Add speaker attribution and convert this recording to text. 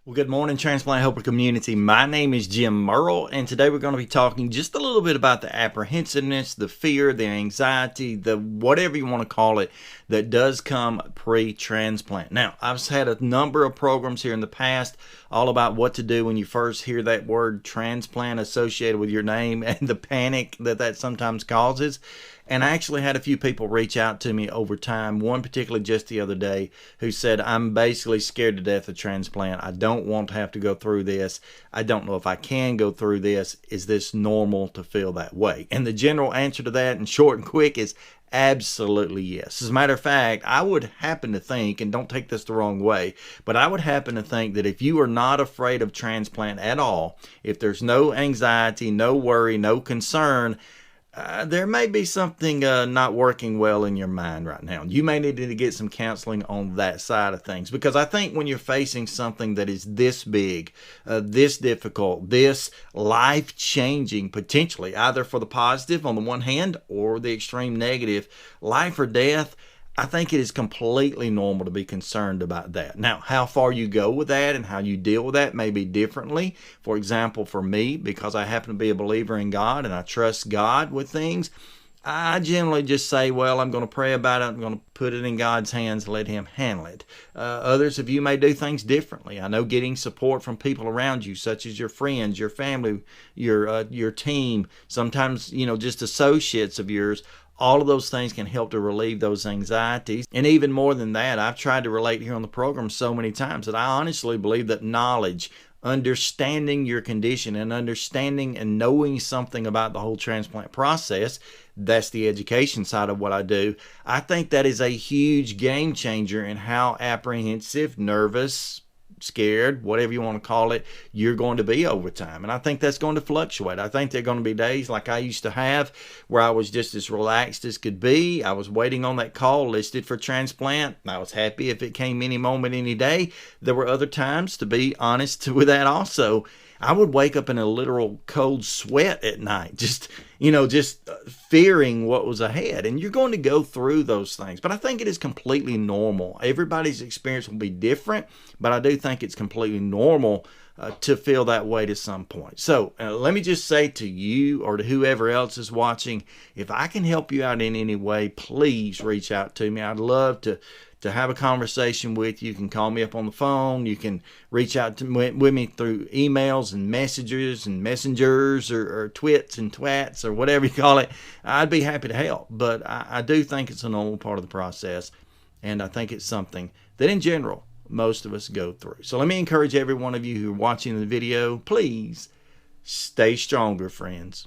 Speaker 1: Well, good morning, Transplant Helper community. My name is Jim Merle, and today we're going to be talking just a little bit about the apprehensiveness, the fear, the anxiety, the whatever you want to call it, that does come pre-transplant. Now, I've had a number of programs here in the past all about what to do when you first hear that word transplant associated with your name and the panic that sometimes causes. And I actually had a few people reach out to me over time, one particularly just the other day, who said, I'm basically scared to death of transplant. I don't want to have to go through this. I don't know if I can go through this. Is this normal to feel that way? And the general answer to that, in short and quick, is absolutely yes. As a matter of fact, I would happen to think, and don't take this the wrong way, but I would happen to think that if you are not afraid of transplant at all, if there's no anxiety, no worry, no concern, there may be something not working well in your mind right now. You may need to get some counseling on that side of things, because I think when you're facing something that is this big, this difficult, this life-changing, potentially, either for the positive on the one hand or the extreme negative, life or death, I think it is completely normal to be concerned about that. Now, how far you go with that and how you deal with that may be differently. For example, for me, because I happen to be a believer in God and I trust God with things, I generally just say, well, I'm going to pray about it. I'm going to put it in God's hands and let Him handle it. Others of you may do things differently. I know getting support from people around you, such as your friends, your family, your team, sometimes, just associates of yours, all of those things can help to relieve those anxieties. And even more than that, I've tried to relate here on the program so many times that I honestly believe that knowledge, understanding your condition and understanding and knowing something about the whole transplant process, that's the education side of what I do. I think that is a huge game changer in how apprehensive, nervous, scared, whatever you want to call it, you're going to be over time. And I think that's going to fluctuate. I think there are going to be days like I used to have where I was just as relaxed as could be. I was waiting on that call listed for transplant. I was happy if it came any moment, any day. There were other times, to be honest with that also, I would wake up in a literal cold sweat at night, just fearing what was ahead. And you're going to go through those things. But I think it is completely normal. Everybody's experience will be different, but I do think it's completely normal to feel that way to some point. So let me just say to you or to whoever else is watching, if I can help you out in any way, please reach out to me. I'd love to have a conversation with you. You can call me up on the phone. You can reach out with me through emails and messages and messengers or twits and twats or whatever you call it. I'd be happy to help. But I do think it's a normal part of the process. And I think it's something that in general, most of us go through. So let me encourage every one of you who are watching the video, please stay stronger, friends.